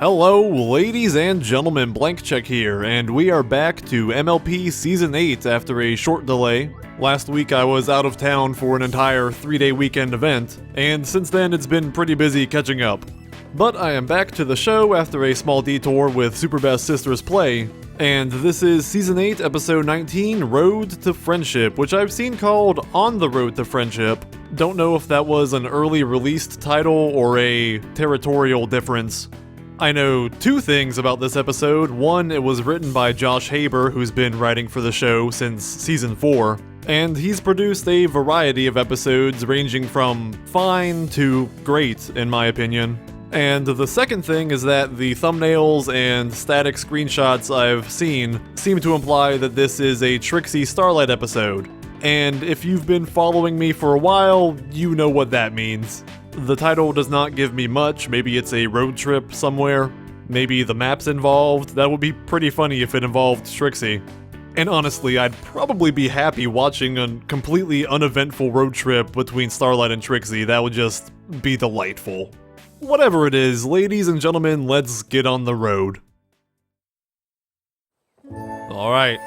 Hello, ladies and gentlemen, Blank Check here, and we are back to MLP Season 8 after a short delay. Last week I was out of town for an entire 3-day weekend event, and since then it's been pretty busy catching up. But I am back to the show after a small detour with Super Best Sisters Play, and this is Season 8, Episode 19, Road to Friendship, which I've seen called On the Road to Friendship. Don't know if that was an early released title or a territorial difference. I know two things about this episode. One, it was written by Josh Haber, who's been writing for the show since Season 4, and he's produced a variety of episodes ranging from fine to great, in my opinion. And the second thing is that the thumbnails and static screenshots I've seen seem to imply that this is a Trixie Starlight episode. And if you've been following me for a while, you know what that means. The title does not give me much. Maybe it's a road trip somewhere. Maybe the map's involved. That would be pretty funny if it involved Trixie. And honestly, I'd probably be happy watching a completely uneventful road trip between Starlight and Trixie. That would just be delightful. Whatever it is, ladies and gentlemen, let's get on the road. Alright.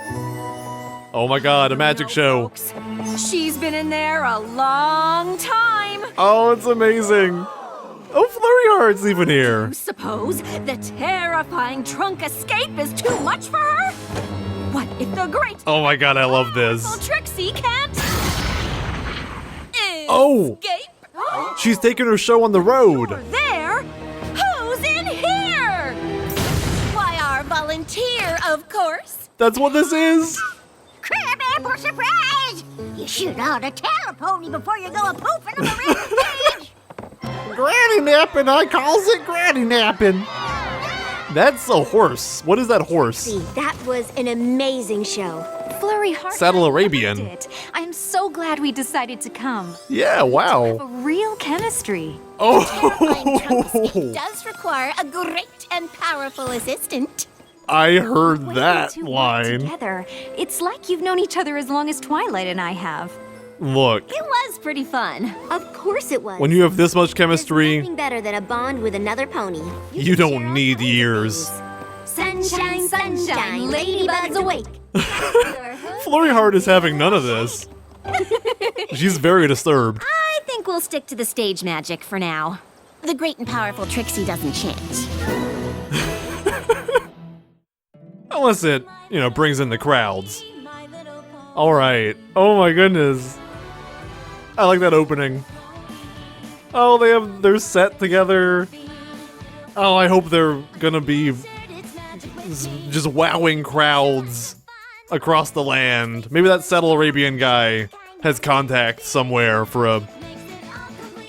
Oh my god, a magic show. Folks, she's been in there a long time. Oh, it's amazing. Oh, Flurry Heart's even here. Suppose the terrifying trunk escape is too much for her? What if the great Oh my god, I love this. Trixie can't Oh! escape? She's taking her show on the road. You're there? Who's in here? Why, our volunteer, of course. That's what this is? Crab apple surprise! You should ought to tell a pony before you go a pooping on the red stage. Granny napping, I calls it granny napping. That's a horse. What is that horse? See, that was an amazing show. Flurry Heart. Saddle Arabian. I'm so glad we decided to come. Yeah, wow. A real chemistry. Terrifying trunk escape Oh, does require a great and powerful assistant. I heard When that you two work line. Together, it's like you've known each other as long as Twilight and I have. Look, It was pretty fun. Of course it was. when you have this much There's chemistry, nothing better than a bond with another pony. you can share don't all need kinds of years. things. Sunshine, sunshine, ladybugs awake. Flurry Heart is having none of this. She's very disturbed. I think we'll stick to the stage magic for now. The great and powerful Trixie doesn't chant. Unless it, brings in the crowds. Alright. Oh my goodness. I like that opening. Oh, they're set together. Oh, I hope they're gonna be just wowing crowds across the land. Maybe that Saddle Arabian guy has contact somewhere for a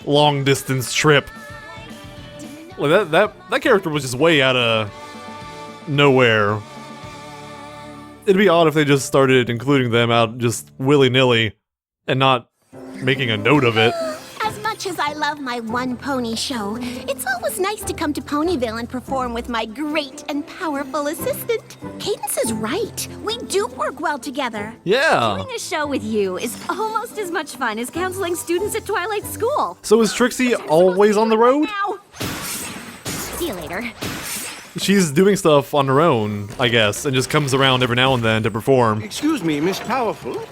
long distance trip. Like that character was just way out of nowhere. It'd be odd if they just started including them out just willy-nilly and not making a note of it. As much as I love my one pony show, it's always nice to come to Ponyville and perform with my great and powerful assistant. Cadence is right. We do work well together. Yeah. Doing a show with you is almost as much fun as counseling students at Twilight School. So is Trixie always on the road? Now. See you later. She's doing stuff on her own, I guess, and just comes around every now and then to perform. Excuse me, Miss Powerful.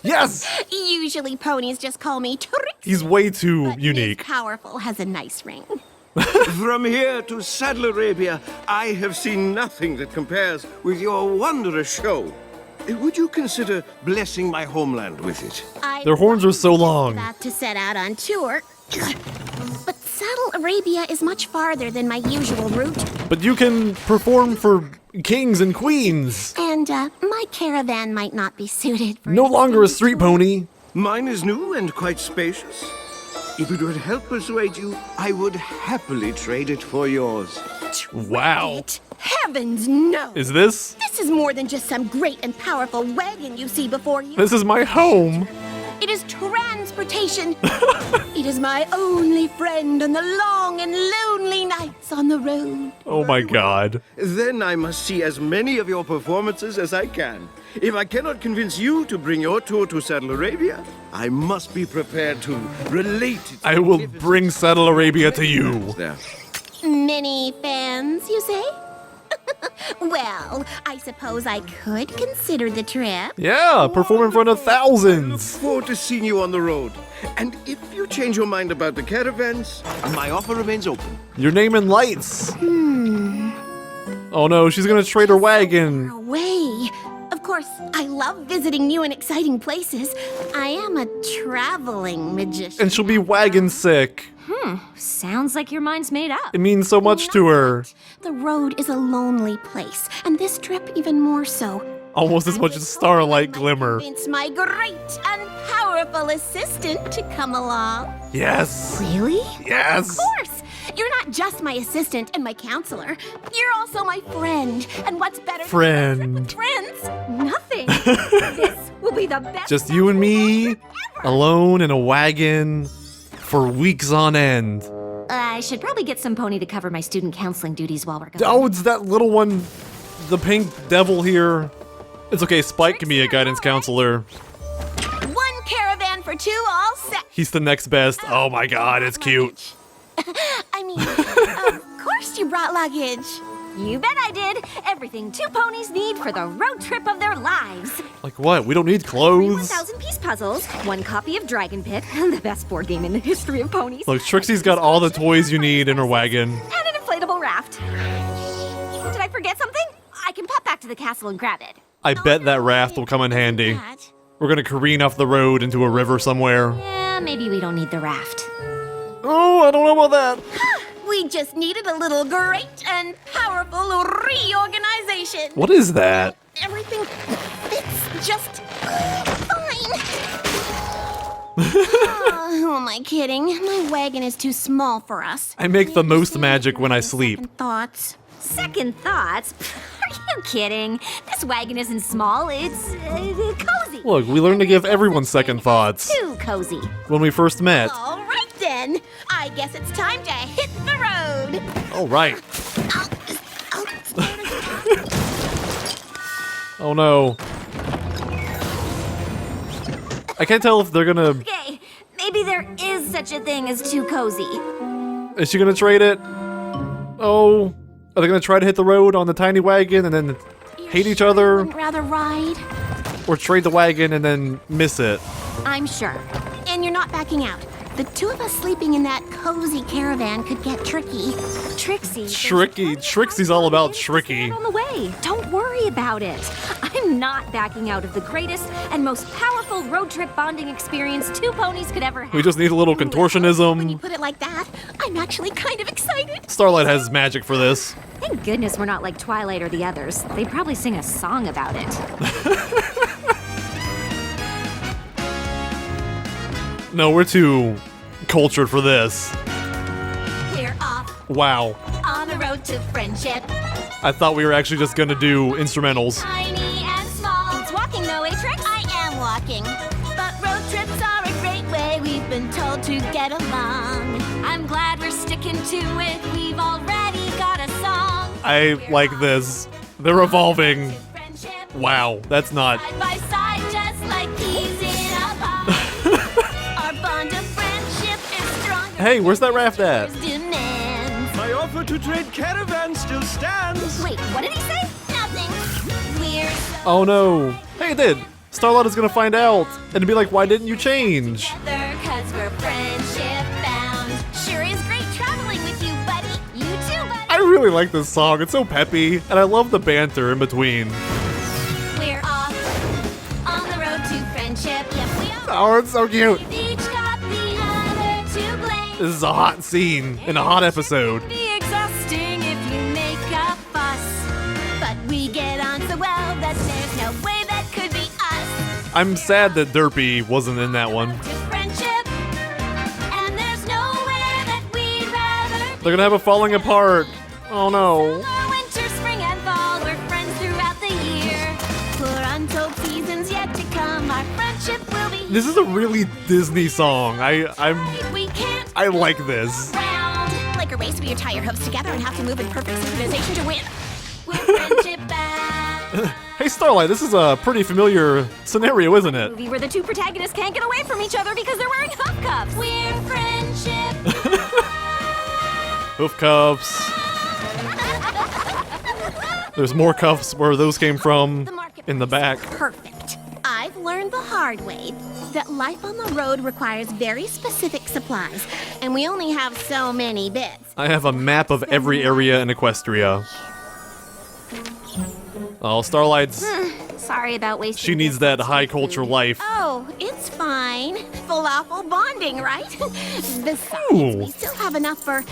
Yes! Usually ponies just call me Trixie. He's way too But unique. Miss Powerful has a nice ring. From here to Saddle Arabia, I have seen nothing that compares with your wondrous show. Would you consider blessing my homeland with it? Their horns are so long. About to set out on tour. But Saddle Arabia is much farther than my usual route. But you can perform for kings and queens. And my caravan might not be suited for No an longer a extended street tour. pony. Mine is new and quite spacious. If it would help persuade you, I would happily trade it for yours. Wow. Heavens, no! Is this? This is more than just some great and powerful wagon you see before you. This is my home. It is transportation. It is my only friend on the long and lonely nights on the road. Oh my god. Then I must see as many of your performances as I can. If I cannot convince you to bring your tour to Saddle Arabia, I must be prepared to relate its I will magnificent bring Saddle Arabia to you. there. Many fans, you say? Well, I suppose I could consider the trip. Yeah, perform in front of Look thousands. forward to seeing you on the road. And if you change your mind about the caravans, my offer remains open. Your name in lights. Oh no, she's gonna trade her wagon. Away. Of course, I love visiting new and exciting places. I am a traveling magician. And she'll be wagon sick. Sounds like your mind's made up. It means so much to her. The road is a lonely place, and this trip even more so. Almost as much as Starlight Glimmer. Convince my great and powerful assistant to come along. Yes. Really? Yes. Of course! You're not just my assistant and my counselor. You're also my friend. And what's better Friend. than a trip with friends? Nothing. This will be the best. Just you and me, alone in a wagon, for weeks on end. I should probably get some pony to cover my student counseling duties while we're gone. Oh, it's that little one, the pink devil here. It's okay, Spike can be a guidance counselor. One caravan for two, all set. He's the next best. Oh my god, it's cute. I mean, of course you brought luggage. You bet I did. Everything two ponies need for the road trip of their lives. Like what? We don't need 3 clothes. 1,000-piece puzzles, 1 copy of Dragon Pit, the best board game in the history of ponies, Look, Trixie's got all the toys you need in her wagon. and an inflatable raft. Did I forget something? I can pop back to the castle and grab it. I bet that raft will come in handy. We're gonna careen off the road into a river somewhere. Yeah, maybe we don't need the raft. Oh, I don't know about that. We just needed a little great and powerful reorganization. What is that? Everything fits just fine. Who am I kidding? My wagon is too small for us. I make the most magic when I sleep. Second thoughts. Second thoughts? Are you kidding? This wagon isn't small, it's cozy. Look, we learned to give everyone second thoughts Too cozy. when we first met. All right then. I guess it's time to hit the road. All right. Oh no. I can't tell if they're gonna... Okay, maybe there is such a thing as too cozy. Is she gonna trade it? Oh. Are they gonna try to hit the road on the tiny wagon and then hate each other? Would rather ride. Or trade the wagon and then miss it? I'm sure. And you're not backing out. The two of us sleeping in that cozy caravan could get tricky. Trixie. Tricky. Trixie's all about tricky. On the way. Don't worry about it. I'm not backing out of the greatest and most powerful road trip bonding experience two ponies could ever have. We just need a little When you contortionism. put it like that, I'm actually kind of excited. Starlight has magic for this. Thank goodness we're not like Twilight or the others. They'd probably sing a song about it. No, we're too cultured for this. We're off Wow. on the road to friendship. I thought we were actually just gonna do instrumentals. Tiny and small. It's walking though, eh, Trix? I am walking. But road trips are a great way. We've been told to get along. I'm glad we're sticking to it. We've already got a song. I like this. They're evolving. Friendship. Wow, that's not... Side by side, just like keys in a pod. Our bond of friendship is stronger. Hey, where's that raft at? Demands. My offer to trade caravans still stands. Wait, what did he say? Nothing. We're so Oh no. Hey, it did. Starlight is gonna find out and be like, why didn't you change? together 'cause we're friendship bound. Sure is great traveling with you, buddy. You too, buddy. I really like this song. It's so peppy, and I love the banter in between. We're off on the road to friendship. Yep, we are. Oh, it's so cute. We've each got the other to blame. This is a hot scene in a hot episode. Be exhausting if you make a fuss. But we get on so well that there's no way that could be us. I'm sad that Derpy wasn't in that one. To friendship, and there's nowhere that we'd rather They're gonna have a falling apart. Oh no. Summer, winter, spring, and fall, we're friends throughout the year. For untold seasons yet to come, our friendship will be This is a really Disney song. we can't I like this. round. Like a race where you tie your hooves together and have to move in perfect synchronization to win. We're friendship bound. Hey Starlight, this is a pretty familiar scenario, isn't it? Movie where the two protagonists can't get away from each other because they're wearing cuffs. We're friendship. Hoof cuffs. There's more cuffs where those came from in the back. Perfect. I've learned the hard way that life on the road requires very specific supplies, and we only have so many bits. I have a map of every area in Equestria. Oh, Starlight's... Sorry about wasting. She needs that high culture life. Oh, it's fine. Falafel bonding, right? Besides, Ooh. we still have enough for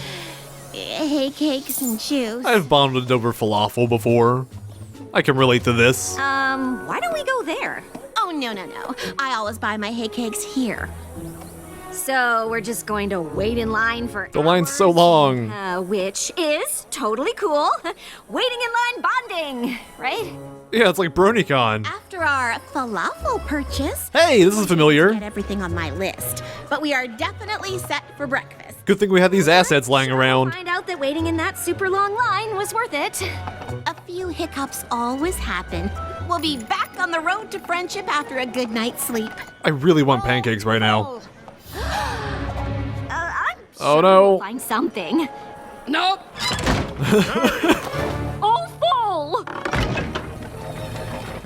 hay cakes and juice. I've bonded over falafel before. I can relate to this. Why don't we go there? Oh, no. I always buy my hay cakes here. So we're just going to wait in line for The line's so hours? long. Which is totally cool. Waiting in line bonding, right? Yeah, it's like BronyCon. After our falafel purchase, Hey, this is familiar. get everything on my list. But we are definitely set for breakfast. Good thing we had these assets lying around. Find out that waiting in that super long line was worth it. A few hiccups always happen. We'll be back on the road to friendship after a good night's sleep. I really want pancakes right now. I'm Oh, sure no. we'll find something. Nope. Oh, full!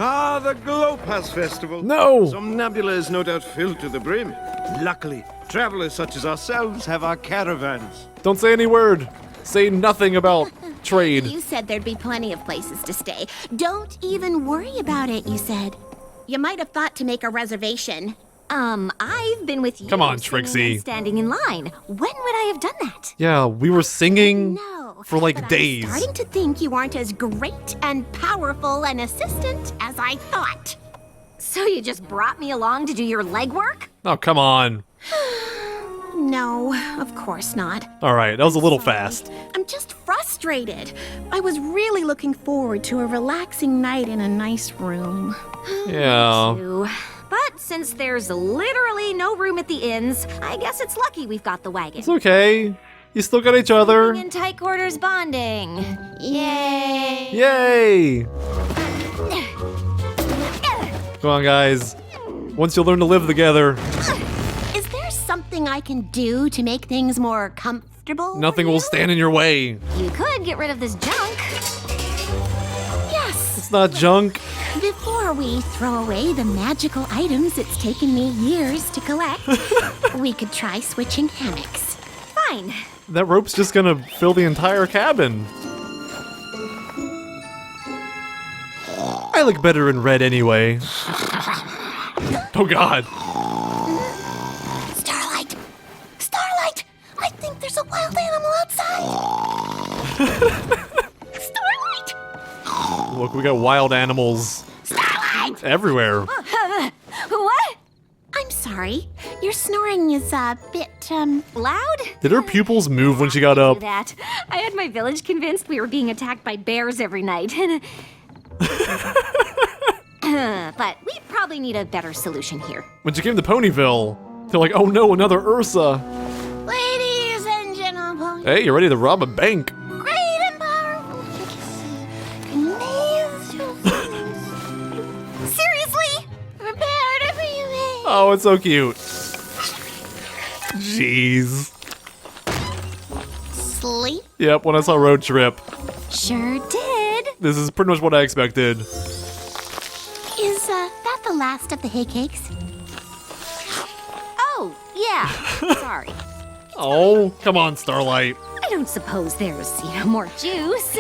Ah, the Glowpass Festival. No! Some nebula is no doubt filled to the brim. Luckily, travelers such as ourselves have our caravans. Don't say any word. Say nothing about trade. You said there'd be plenty of places to stay. Don't even worry about it, you said. You might have thought to make a reservation. I've been with you. Come on, singing Trixie. and standing in line. When would I have done that? Yeah, we were singing No. for like but days. I'm starting to think you aren't as great and powerful an assistant as I thought. So you just brought me along to do your legwork? Oh, come on. No, of course not. All right, that was a little fast. I'm just frustrated. I was really looking forward to a relaxing night in a nice room. Yeah. Ooh. But since there's literally no room at the inns, I guess it's lucky we've got the wagon. It's okay. You still got each other. In tight quarters bonding. Yay! Yay! Come on, guys. Once you learn to live together, Is there something I can do to make things more comfortable? nothing for will you? stand in your way. You could get rid of this junk. Yes. It's not junk. Before we throw away the magical items it's taken me years to collect, we could try switching hammocks. Fine. That rope's just gonna fill the entire cabin. I look better in red anyway. Oh god. Starlight! Starlight! I think there's a wild animal outside! Starlight! Look, we got wild animals Starlight! everywhere. What? I'm sorry. Your snoring is a bit, Loud? Did her pupils move when she got Do up? that. I had my village convinced we were being attacked by bears every night. But we probably need a better solution here. When she came to Ponyville, they're like, oh no, another Ursa. Ladies and gentlemen, Hey, you're ready to rob a bank. great and powerful Seriously? prepare to be made. Oh, it's so cute. Jeez. Sleep? Yep, when I saw Road Trip, Sure did. this is pretty much what I expected. Is, that the last of the hay cakes? Oh, yeah. Sorry. Oh, come on, Starlight. I don't suppose there's, more juice.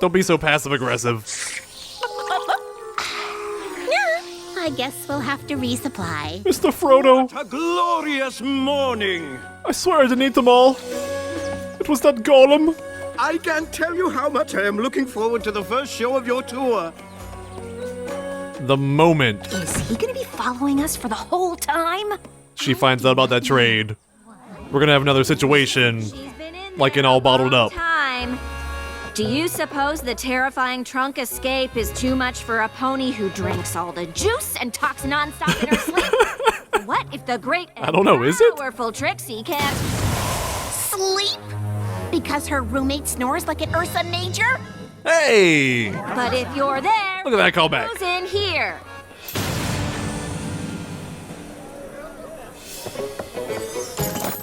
Don't be so passive-aggressive. I guess we'll have to resupply. Mr. Frodo, A glorious morning! I swear I didn't eat them all. It was that golem. I can't tell you how much I am looking forward to the first show of your tour. The moment Is he gonna be following us for the whole time? she finds out about that trade, we're gonna have another situation. She's been in Like there in All a Bottled long Up. Time. Do you suppose the terrifying trunk escape is too much for a pony who drinks all the juice and talks nonstop in her sleep? What if the great and I don't know, is it? powerful Trixie can't? Sleep? Because her roommate snores like an Ursa Major? Hey! But if you're there, Look at that callback. who's in here?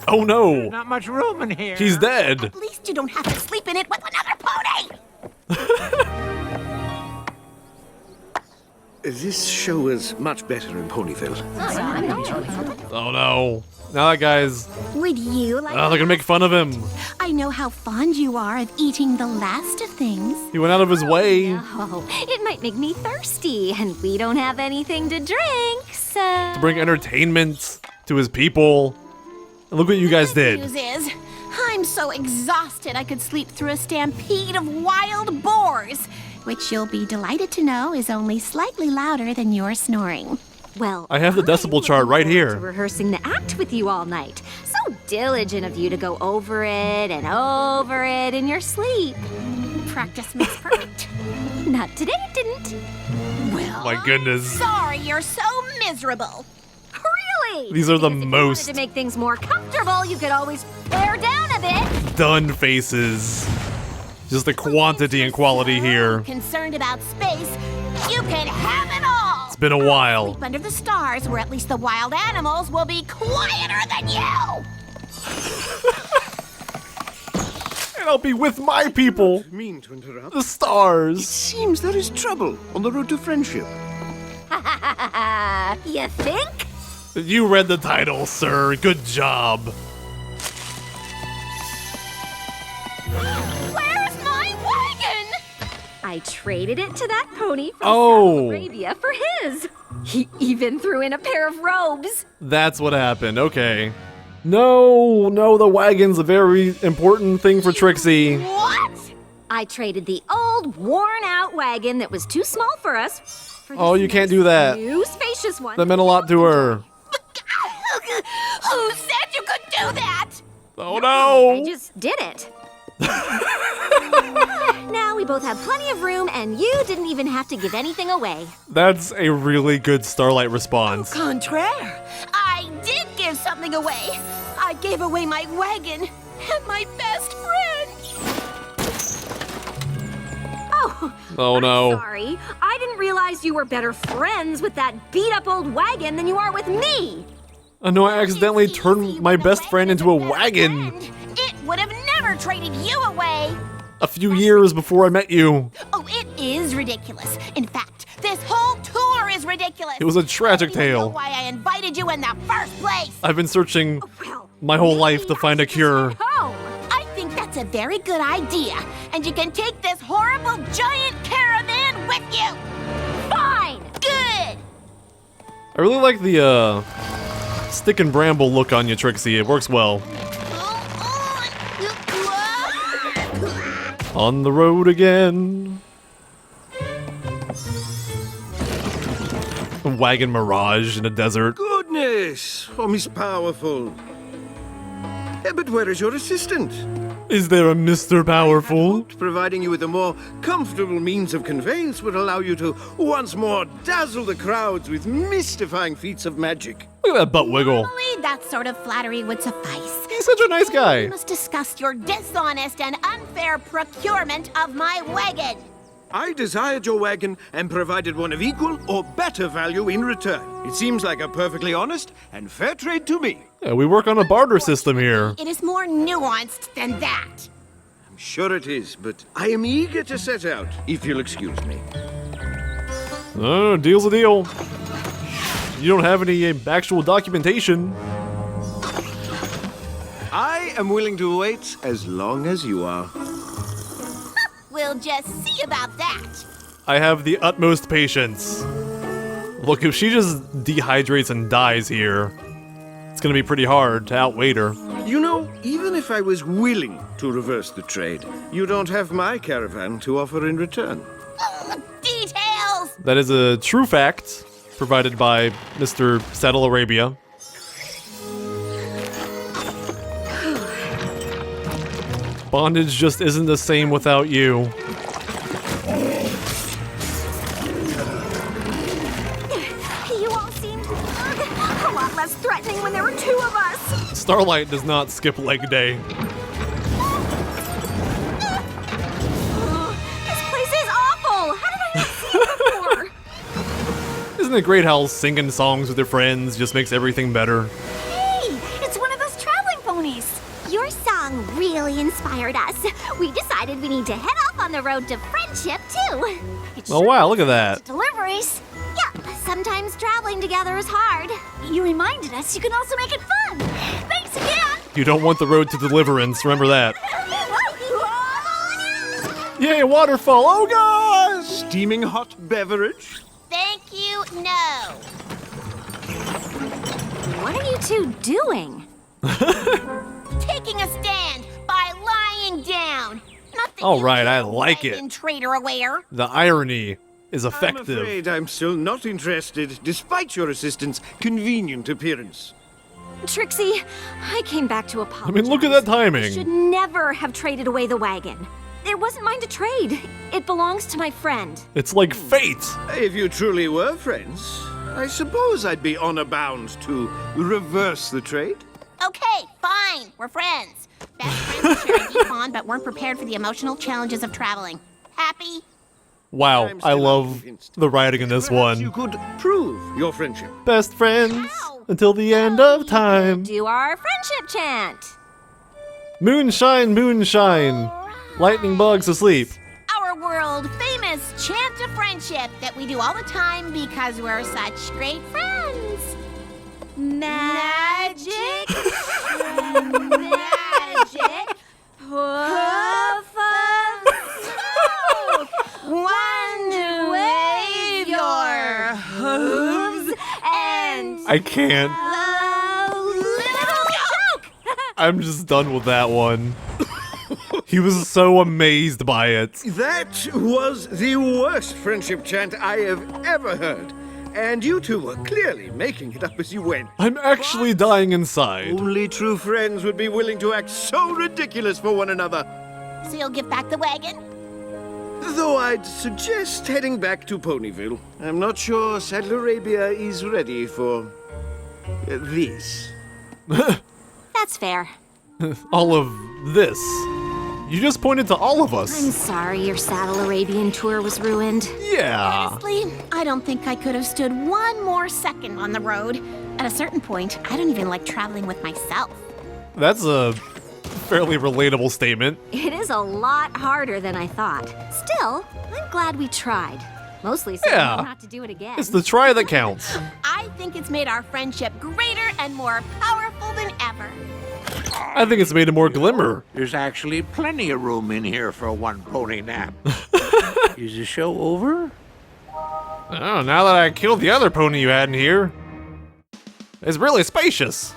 Oh no! Not much room in here. He's dead! At least you don't have to sleep in it with another pony! This show was much better in Ponyville. Oh no. Now that guy's... Would you like Oh, they're gonna make fun of him. I know how fond you are of eating the last of things. He went out of his way. Oh, it might make me thirsty, and we don't have anything to drink, so... To bring entertainment to his people. And look what you guys The did. news is, I'm so exhausted I could sleep through a stampede of wild boars, which you'll be delighted to know is only slightly louder than your snoring. Well, I have the decibel chart right to here. rehearsing the act with you all night. So diligent of you to go over it and over it in your sleep. Practice makes perfect. Not today, it didn't. Well, My goodness. sorry you're so miserable. Really? These are the Because if you most- wanted to make things more comfortable, you could always pare down a bit. Done faces. Just the quantity and quality here. Concerned about space, you can have it all. It's been a while. Sleep under the stars, where at least the wild animals will be quieter than you. And I'll be with my people. Mean to interrupt. The stars. Seems there is trouble on the road to friendship. You think? You read the title, sir. Good job. Where's my wagon? I traded it to that pony from Oh. Saudi Arabia for his. He even threw in a pair of robes. That's what happened. Okay. No, the wagon's a very important thing for Trixie. What? I traded the old, worn-out wagon that was too small for us for this Oh, you can't do that. new, spacious one. That meant a lot to her. Who said you could do that? Oh I no! just did it. Now we both have plenty of room, and you didn't even have to give anything away. That's a really good Starlight response. Contraire. I did give something away. I gave away my wagon and my best friend. Oh no. Sorry, I didn't realize you were better friends with that beat-up old wagon than you are with me. I know I accidentally turned my best friend into a wagon It would have never traded you away. a few years before I met you. Oh, it is ridiculous. In fact, this whole tour is ridiculous. It was a tragic I don't even know tale. why I invited you in the first place. I've been searching Well, my whole life to maybe find I a should just cure. head home. I think that's a very good idea, and you can take this horrible giant caravan with you. Fine. Good. I really like the stick and bramble look on you, Trixie. It works well. On the road again. A wagon mirage in a desert. Goodness! Oh, Miss Powerful. But where is your assistant? Is there a Mr. Powerful? Providing you with a more comfortable means of conveyance would allow you to once more dazzle the crowds with mystifying feats of magic. Look at that butt wiggle. Normally, that sort of flattery would suffice. He's such a nice We guy. must discuss your dishonest and unfair procurement of my wagon. I desired your wagon and provided one of equal or better value in return. It seems like a perfectly honest and fair trade to me. Yeah, we work on a barter system here. It is more nuanced than that. I'm sure it is, but I am eager to set out, if you'll excuse me. Deal's a deal. You don't have any actual documentation. I am willing to wait as long as you are. We'll just see about that. I have the utmost patience. Look, if she just dehydrates and dies here, it's gonna be pretty hard to outweight her. You know, even if I was willing to reverse the trade, you don't have my caravan to offer in return. Details! That is a true fact, provided by Mr. Saddle Arabia. Bondage just isn't the same without you. You all seemed a lot less threatening when there were two of us. Starlight does not skip leg day. This place is awful. How did I not see it before? Isn't it great how singing songs with your friends just makes everything better? Hey, it's one of those traveling ponies Your song really inspired us. We decided we need to head off on the road to friendship, too. Oh wow, look at that. Deliveries. Yeah, sometimes traveling together is hard. You reminded us you can also make it fun. Thanks again. You don't want the road to deliverance, remember that. Yay, waterfall, oh gosh! Steaming hot beverage? Thank you, no. What are you two doing? Taking a stand by lying down. Not that All you right, I know, like it. wagon traitor aware. The irony is I'm effective. afraid I'm still not interested, despite your assistant's convenient appearance. Trixie, I came back to I apologize. mean, look at that timing. Should never have traded away the wagon. It wasn't mine to trade. It belongs to my friend. It's like fate. If you truly were friends, I suppose I'd be honor bound to reverse the trade. Okay, fine. We're friends. Best friends who share a deep bond but weren't prepared for the emotional challenges of traveling. Happy? Wow, I'm I still love unconvinced. the writing in this Perhaps you one. could prove your friendship. Best friends Ow. until the end of time. Do our friendship chant. Moonshine, moonshine. Lightning bugs asleep. Our world famous chant of friendship that we do all the time because we're such great friends. Magic. Magic. Puff of smoke. One wave your hooves and I can't. a little joke. I'm just done with that one. He was so amazed by it. That was the worst friendship chant I have ever heard. And you two were clearly making it up as you went. I'm actually dying inside. Only true friends would be willing to act so ridiculous for one another. So you'll give back the wagon? Though I'd suggest heading back to Ponyville. I'm not sure Saddle Arabia is ready for this. That's fair. All of this. You just pointed to all of I'm us. sorry your Saddle Arabian tour was ruined. Yeah. Honestly, I don't think I could have stood one more second on the road. At a certain point, I don't even like traveling with myself. That's a fairly relatable statement. It is a lot harder than I thought. Still, I'm glad we tried. Mostly so Yeah. not to do it again. It's the try that counts. I think it's made our friendship greater and more powerful than ever. I think it's made it more glimmer. There's actually plenty of room in here for one pony nap. Is the show over? Oh, now that I killed the other pony you had in here, it's really spacious.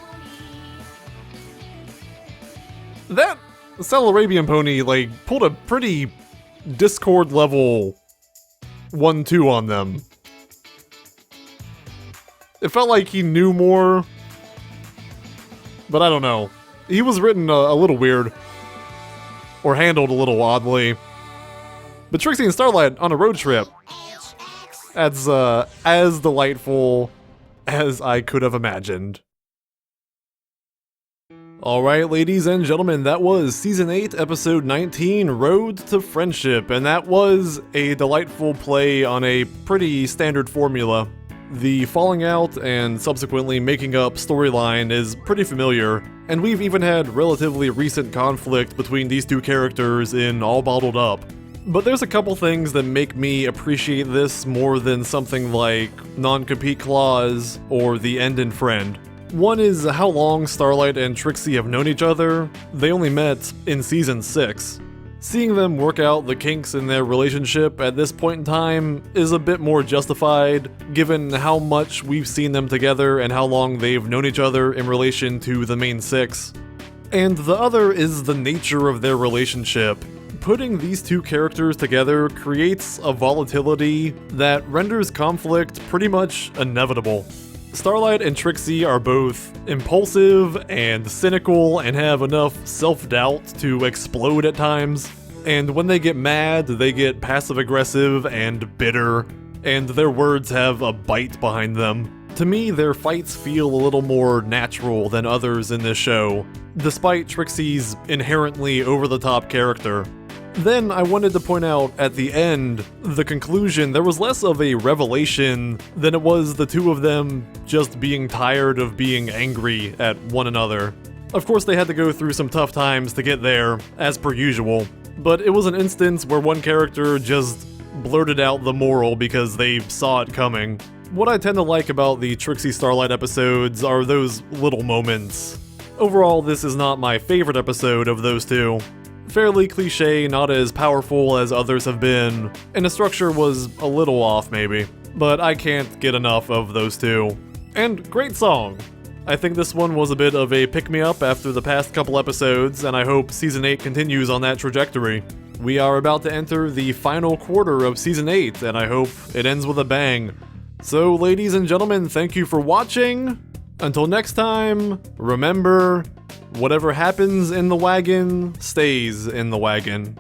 That Saddle Arabian pony, like, pulled a pretty Discord level 1-2 on them. It felt like he knew more, but I don't know. He was written a little weird, or handled a little oddly. But Trixie and Starlight on a road trip, that's as delightful as I could have imagined. Alright, ladies and gentlemen, that was Season 8, Episode 19, Road to Friendship, and that was a delightful play on a pretty standard formula. The falling out and subsequently making up storyline is pretty familiar, and we've even had relatively recent conflict between these two characters in All Bottled Up. But there's a couple things that make me appreciate this more than something like non-compete clause or the end in friend. One is how long Starlight and Trixie have known each other. They only met in Season 6. Seeing them work out the kinks in their relationship at this point in time is a bit more justified, given how much we've seen them together and how long they've known each other in relation to the main six. And the other is the nature of their relationship. Putting these two characters together creates a volatility that renders conflict pretty much inevitable. Starlight and Trixie are both impulsive and cynical and have enough self-doubt to explode at times. And when they get mad, they get passive-aggressive and bitter, and their words have a bite behind them. To me, their fights feel a little more natural than others in this show, despite Trixie's inherently over-the-top character. Then I wanted to point out at the end, the conclusion, there was less of a revelation than it was the two of them just being tired of being angry at one another. Of course, they had to go through some tough times to get there, as per usual, but it was an instance where one character just blurted out the moral because they saw it coming. What I tend to like about the Trixie Starlight episodes are those little moments. Overall, this is not my favorite episode of those two. Fairly cliche, not as powerful as others have been, and the structure was a little off maybe, but I can't get enough of those two. And great song! I think this one was a bit of a pick-me-up after the past couple episodes, and I hope Season 8 continues on that trajectory. We are about to enter the final quarter of Season 8, and I hope it ends with a bang. So, ladies and gentlemen, thank you for watching. Until next time, remember, whatever happens in the wagon stays in the wagon.